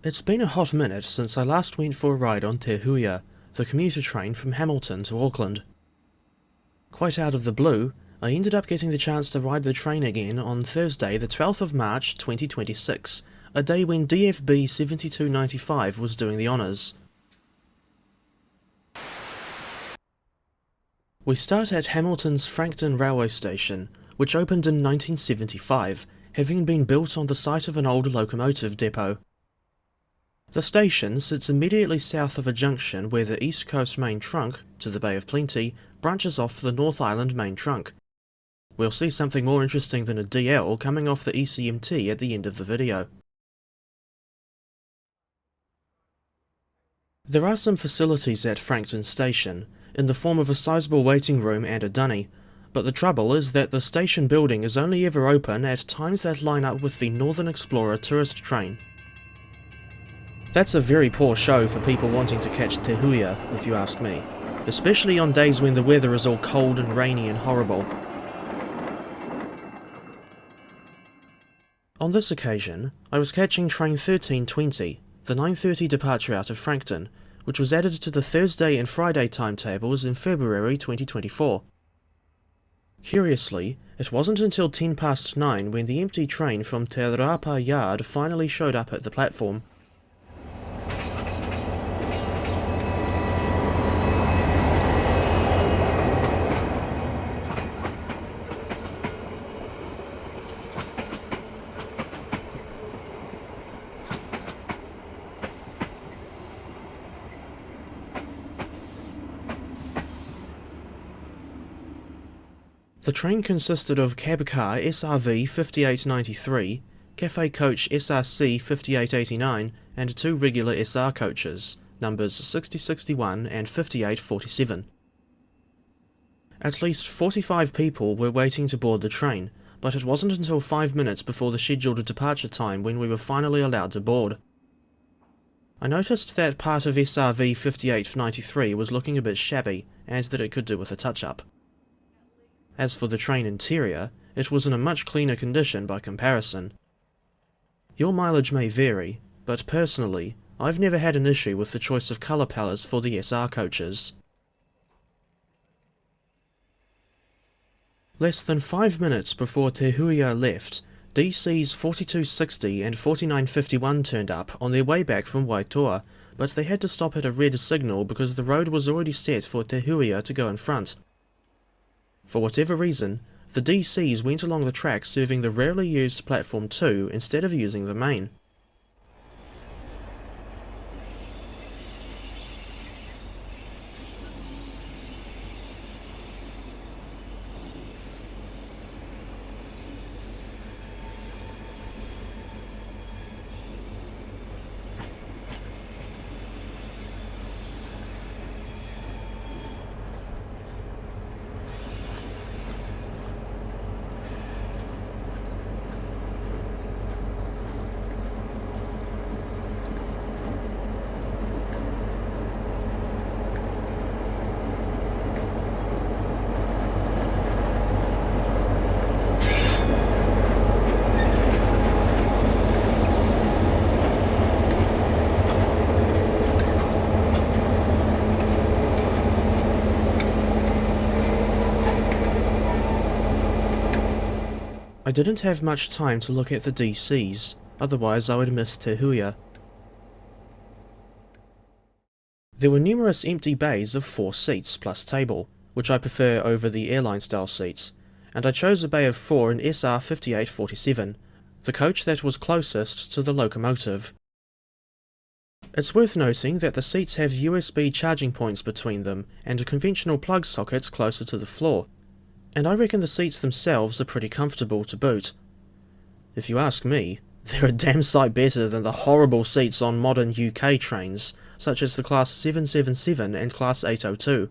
It's been a hot minute since I last went for a ride on Te Huia, the commuter train from Hamilton to Auckland. Quite out of the blue, I ended up getting the chance to ride the train again on Thursday the 12th of March 2026, a day when DFB 7295 was doing the honours. We start at Hamilton's Frankton railway station, which opened in 1975, having been built on the site of an old locomotive depot. The station sits immediately south of a junction where the East Coast Main Trunk, to the Bay of Plenty, branches off the North Island Main Trunk. We'll see something more interesting than a DL coming off the ECMT at the end of the video. There are some facilities at Frankton Station, in the form of a sizable waiting room and a dunny, but the trouble is that the station building is only ever open at times that line up with the Northern Explorer tourist train. That's a very poor show for people wanting to catch Te Huia, if you ask me, especially on days when the weather is all cold and rainy and horrible. On this occasion, I was catching train 1320, the 9:30 departure out of Frankton, which was added to the Thursday and Friday timetables in February 2024. Curiously, it wasn't until 9:10 when the empty train from Te Rapa Yard finally showed up at the platform. The train consisted of cab car SRV 5893, cafe coach SRC 5889 and two regular SR coaches, numbers 6061 and 5847. At least 45 people were waiting to board the train, but it wasn't until 5 minutes before the scheduled departure time when we were finally allowed to board. I noticed that part of SRV 5893 was looking a bit shabby, and that it could do with a touch-up. As for the train interior, it was in a much cleaner condition by comparison. Your mileage may vary, but personally, I've never had an issue with the choice of colour palettes for the SR coaches. Less than 5 minutes before Te Huia left, DCs 4260 and 4951 turned up on their way back from Waitoa, but they had to stop at a red signal because the road was already set for Te Huia to go in front. For whatever reason, the DCs went along the track serving the rarely used Platform 2 instead of using the main. I didn't have much time to look at the DCs, otherwise I would miss Te Huia. There were numerous empty bays of 4 seats plus table, which I prefer over the airline style seats, and I chose a bay of 4 in SR 5847, the coach that was closest to the locomotive. It's worth noting that the seats have USB charging points between them and conventional plug sockets closer to the floor, and I reckon the seats themselves are pretty comfortable to boot. If you ask me, they're a damn sight better than the horrible seats on modern UK trains, such as the Class 777 and Class 802.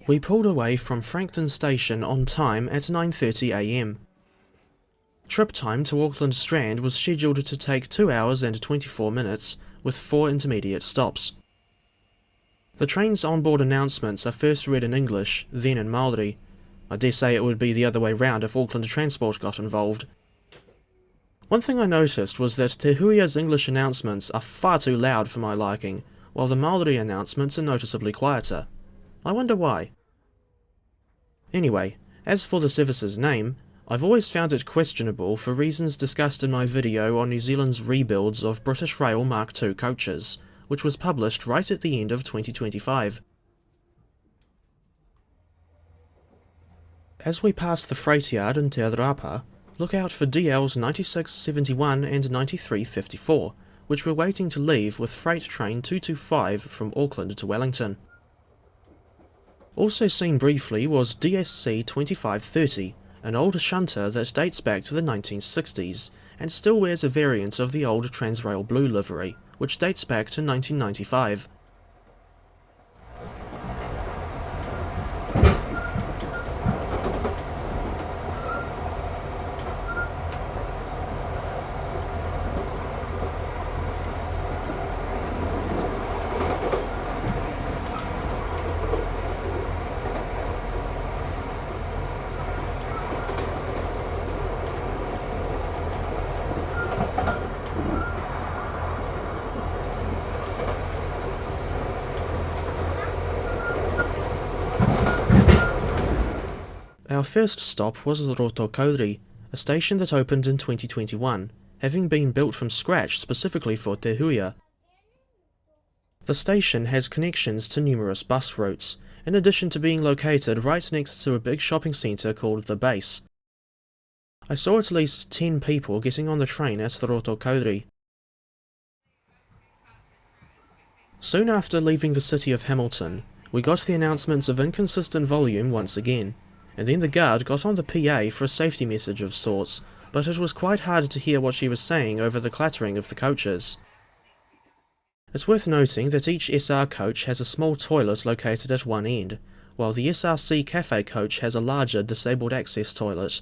We pulled away from Frankton Station on time at 9:30 AM. Trip time to Auckland Strand was scheduled to take 2 hours and 24 minutes, with 4 intermediate stops. The train's onboard announcements are first read in English, then in Māori. I dare say it would be the other way round if Auckland Transport got involved. One thing I noticed was that Te Huia's English announcements are far too loud for my liking, while the Māori announcements are noticeably quieter. I wonder why. Anyway, as for the service's name, I've always found it questionable for reasons discussed in my video on New Zealand's rebuilds of British Rail Mk2 coaches, which was published right at the end of 2025. As we pass the freight yard in Te Rapa, look out for DLs 9671 and 9354, which were waiting to leave with freight train 225 from Auckland to Wellington. Also seen briefly was DSC 2530, an old shunter that dates back to the 1960s, and still wears a variant of the old Transrail blue livery, which dates back to 1995. Our first stop was Rotokauri, a station that opened in 2021, having been built from scratch specifically for Te Huia. The station has connections to numerous bus routes, in addition to being located right next to a big shopping centre called The Base. I saw at least 10 people getting on the train at Rotokauri. Soon after leaving the city of Hamilton, we got the announcements of inconsistent volume once again, and then the guard got on the PA for a safety message of sorts, but it was quite hard to hear what she was saying over the clattering of the coaches. It's worth noting that each SR coach has a small toilet located at one end, while the SRC Cafe coach has a larger disabled access toilet.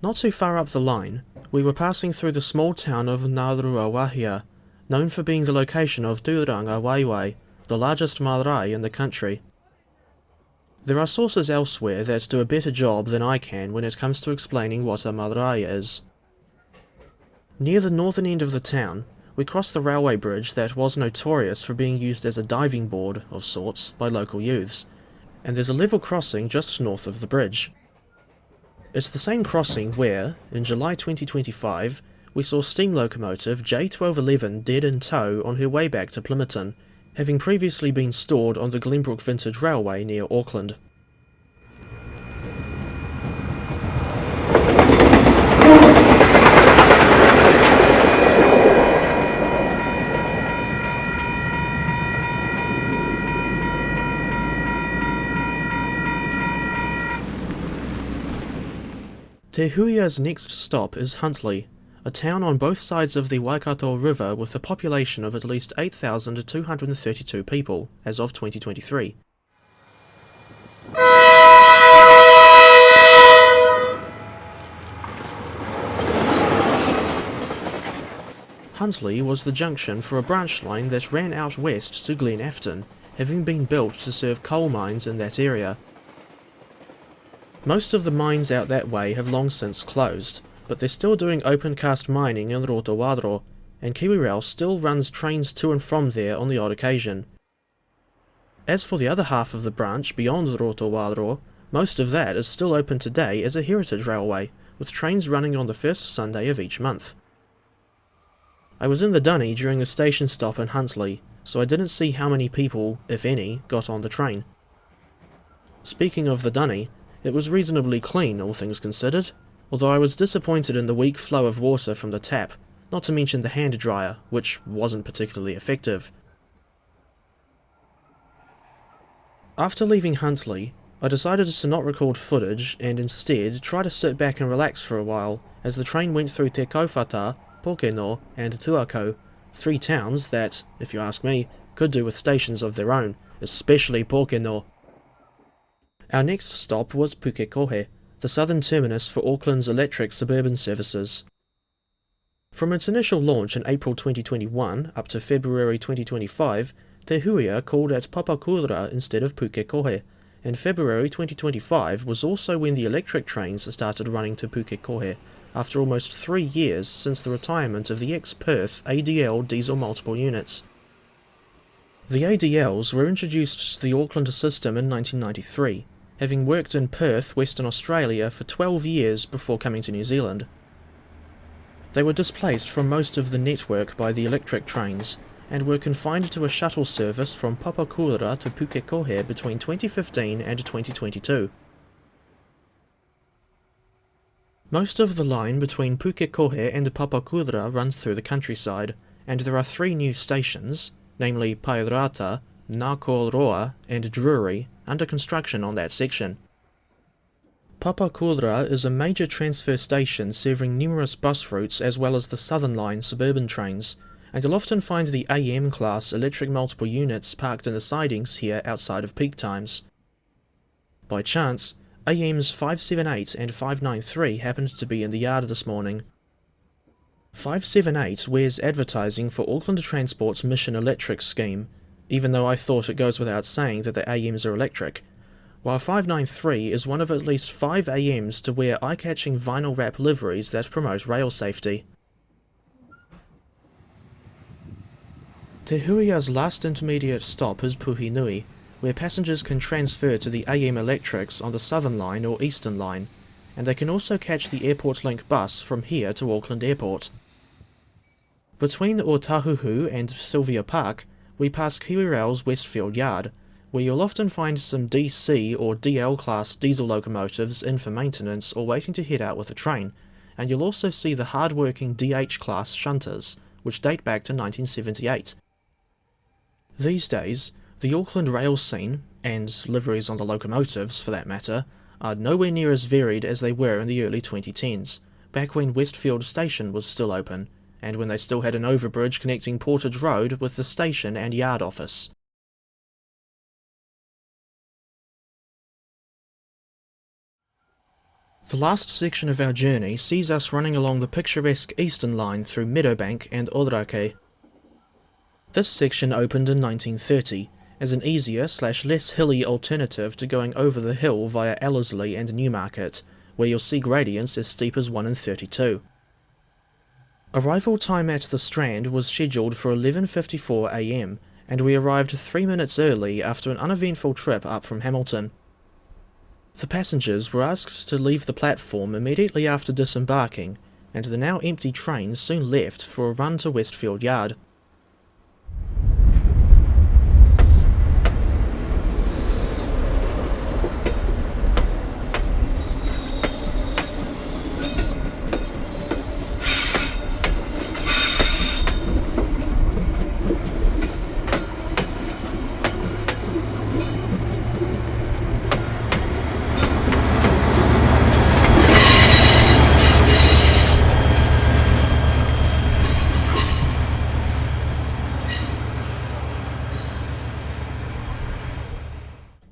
Not too far up the line, we were passing through the small town of Ngāruawāhia, known for being the location of Tūranga Waiwai, the largest marae in the country. There are sources elsewhere that do a better job than I can when it comes to explaining what a marae is. Near the northern end of the town, we crossed the railway bridge that was notorious for being used as a diving board of sorts by local youths, and there's a level crossing just north of the bridge. It's the same crossing where, in July 2025, we saw steam locomotive J1211 dead in tow on her way back to Plympton, having previously been stored on the Glenbrook Vintage Railway near Auckland. Te Huia's next stop is Huntly, a town on both sides of the Waikato River with a population of at least 8,232 people, as of 2023. Huntly was the junction for a branch line that ran out west to Glen Afton, having been built to serve coal mines in that area. Most of the mines out that way have long since closed, but they're still doing open-cast mining in Rotowairo, and kiwirail still runs trains to and from there on the odd occasion. As for the other half of the branch beyond Rotowairo, most of that is still open today as a heritage railway, with trains running on the first Sunday of each month. I was in the dunny during the station stop in Huntly, so I didn't see how many people, if any, got on the train. Speaking of the dunny, it was reasonably clean, all things considered, although I was disappointed in the weak flow of water from the tap, not to mention the hand dryer, which wasn't particularly effective. After leaving Huntly, I decided to not record footage and instead try to sit back and relax for a while as the train went through Te Kaupata, Pokeno and Tuakau, 3 towns that, if you ask me, could do with stations of their own, especially Pokeno. Our next stop was Pukekohe, the southern terminus for Auckland's electric suburban services. From its initial launch in April 2021 up to February 2025, Te Huia called at Papakura instead of Pukekohe, and February 2025 was also when the electric trains started running to Pukekohe, after almost 3 years since the retirement of the ex-Perth ADL diesel multiple units. The ADLs were introduced to the Auckland system in 1993, having worked in Perth, Western Australia for 12 years before coming to New Zealand. They were displaced from most of the network by the electric trains, and were confined to a shuttle service from Papakura to Pukekohe between 2015 and 2022. Most of the line between Pukekohe and Papakura runs through the countryside, and there are 3 new stations, namely Pairata, Ngākoroa and Drury, under construction on that section. Papakura is a major transfer station serving numerous bus routes as well as the Southern Line suburban trains, and you'll often find the AM class electric multiple units parked in the sidings here outside of peak times. By chance, AMs 578 and 593 happened to be in the yard this morning. 578 wears advertising for Auckland Transport's Mission Electric scheme, even though I thought it goes without saying that the AMs are electric, while 593 is one of at least 5 AMs to wear eye-catching vinyl wrap liveries that promote rail safety. Te Huia's last intermediate stop is Puhinui, where passengers can transfer to the AM electrics on the Southern Line or Eastern Line, and they can also catch the Airport Link bus from here to Auckland Airport. Between Otahuhu and Sylvia Park, we pass Kiwirail's Westfield Yard, where you'll often find some DC or DL class diesel locomotives in for maintenance or waiting to head out with a train, and you'll also see the hard-working DH class shunters, which date back to 1978. These days, the Auckland rail scene, and liveries on the locomotives for that matter, are nowhere near as varied as they were in the early 2010s, back when Westfield Station was still open, and when they still had an overbridge connecting Portage Road with the station and yard office. The last section of our journey sees us running along the picturesque Eastern Line through Meadowbank and Orake. This section opened in 1930, as an easier/less hilly alternative to going over the hill via Ellerslie and Newmarket, where you'll see gradients as steep as 1 in 32. Arrival time at the Strand was scheduled for 11:54 AM, and we arrived 3 minutes early after an uneventful trip up from Hamilton. The passengers were asked to leave the platform immediately after disembarking, and the now empty train soon left for a run to Westfield Yard.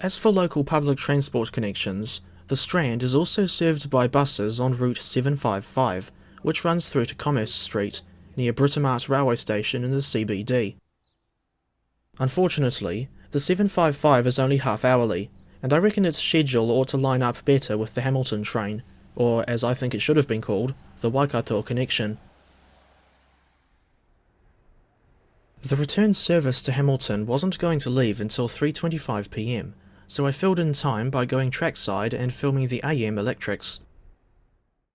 As for local public transport connections, the Strand is also served by buses on Route 755, which runs through to Commerce Street, near Britomart railway station in the CBD. Unfortunately, the 755 is only half-hourly, and I reckon its schedule ought to line up better with the Hamilton train, or as I think it should have been called, the Waikato connection. The return service to Hamilton wasn't going to leave until 3:25 PM, so I filled in time by going trackside and filming the AM electrics.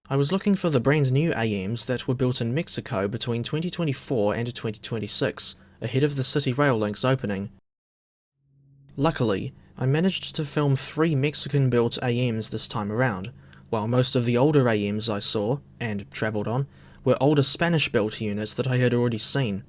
I was looking for the brand new AMs that were built in Mexico between 2024 and 2026, ahead of the City Rail Link's opening. Luckily, I managed to film 3 Mexican-built AMs this time around, while most of the older AMs I saw, and travelled on, were older Spanish-built units that I had already seen.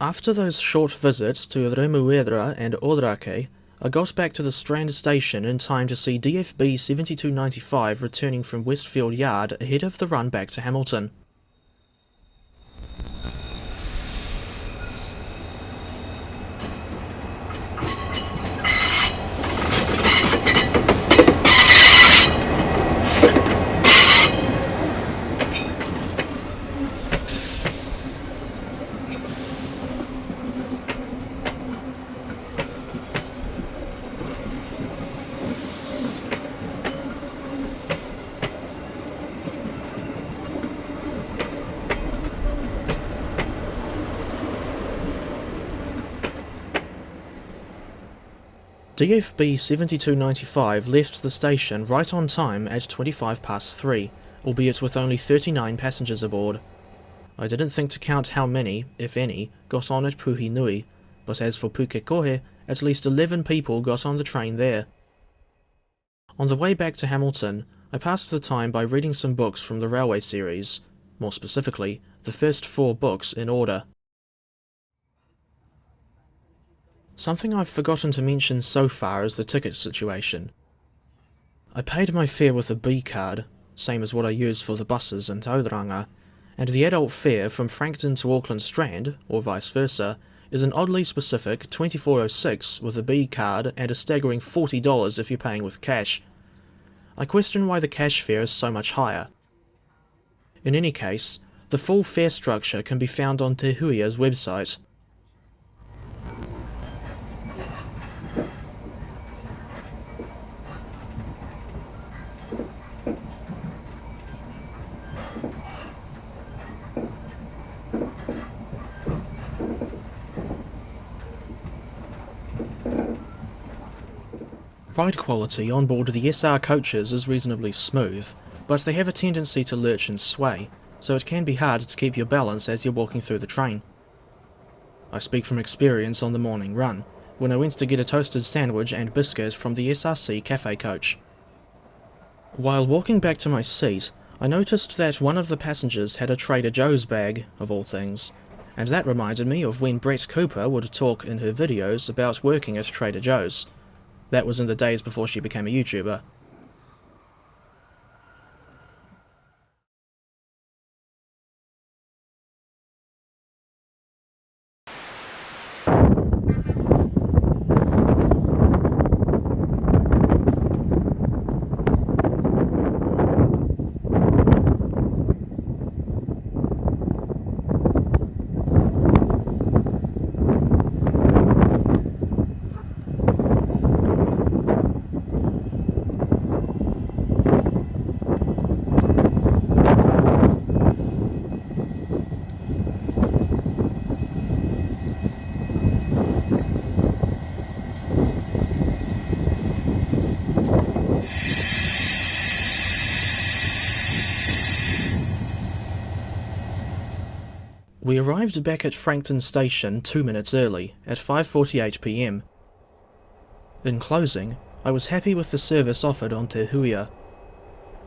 After those short visits to Remuera and Orake, I got back to the Strand station in time to see DFB 7295 returning from Westfield Yard ahead of the run back to Hamilton. DFB 7295 left the station right on time at 3:25, albeit with only 39 passengers aboard. I didn't think to count how many, if any, got on at Puhinui, but as for Pukekohe, at least 11 people got on the train there. On the way back to Hamilton, I passed the time by reading some books from the Railway series, more specifically, the first 4 books in order. Something I've forgotten to mention so far is the ticket situation. I paid my fare with a B card, same as what I used for the buses in Tauranga, and the adult fare from Frankton to Auckland Strand, or vice versa, is an oddly specific $24.06 with a B card and a staggering $40 if you're paying with cash. I question why the cash fare is so much higher. In any case, the full fare structure can be found on Te Huia's website. Ride quality on board the SR coaches is reasonably smooth, but they have a tendency to lurch and sway, so it can be hard to keep your balance as you're walking through the train. I speak from experience on the morning run, when I went to get a toasted sandwich and biscuit from the SRC cafe coach. While walking back to my seat, I noticed that one of the passengers had a Trader Joe's bag, of all things, and that reminded me of when Brett Cooper would talk in her videos about working at Trader Joe's. That was in the days before she became a YouTuber. We arrived back at Frankton station 2 minutes early, at 5:48 PM. In closing, I was happy with the service offered on Te Huia.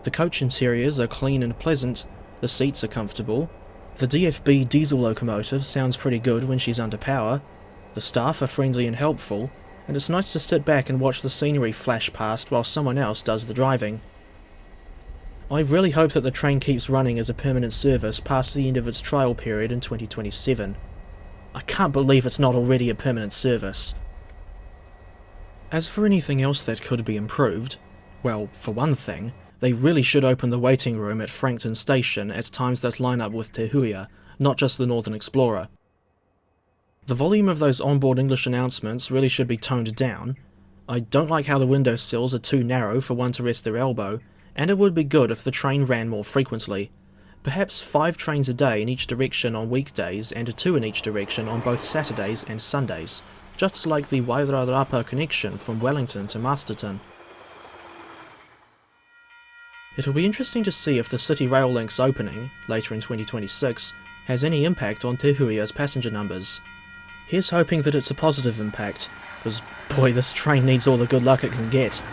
The coach interiors are clean and pleasant, the seats are comfortable, the DFB diesel locomotive sounds pretty good when she's under power, the staff are friendly and helpful, and it's nice to sit back and watch the scenery flash past while someone else does the driving. I really hope that the train keeps running as a permanent service past the end of its trial period in 2027. I can't believe it's not already a permanent service. As for anything else that could be improved, well, for one thing, they really should open the waiting room at Frankton Station at times that line up with Te Huia, not just the Northern Explorer. The volume of those onboard English announcements really should be toned down. I don't like how the window sills are too narrow for one to rest their elbow, and it would be good if the train ran more frequently. Perhaps 5 trains a day in each direction on weekdays and 2 in each direction on both Saturdays and Sundays, just like the Wairarapa connection from Wellington to Masterton. It'll be interesting to see if the City Rail Link's opening, later in 2026, has any impact on Te Huia's passenger numbers. Here's hoping that it's a positive impact, because boy, this train needs all the good luck it can get.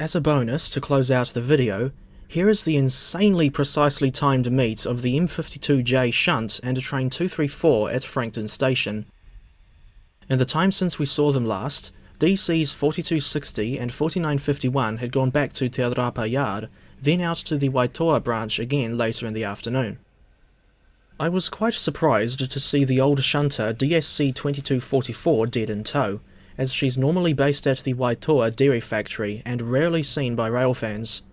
As a bonus, to close out the video, here is the insanely precisely timed meet of the M52J shunt and a train 234 at Frankton station. In the time since we saw them last, DC's 4260 and 4951 had gone back to Te Rapa Yard, then out to the Waitoa branch again later in the afternoon. I was quite surprised to see the old shunter DSC 2244 dead in tow, as she's normally based at the Waitoa dairy factory and rarely seen by rail fans.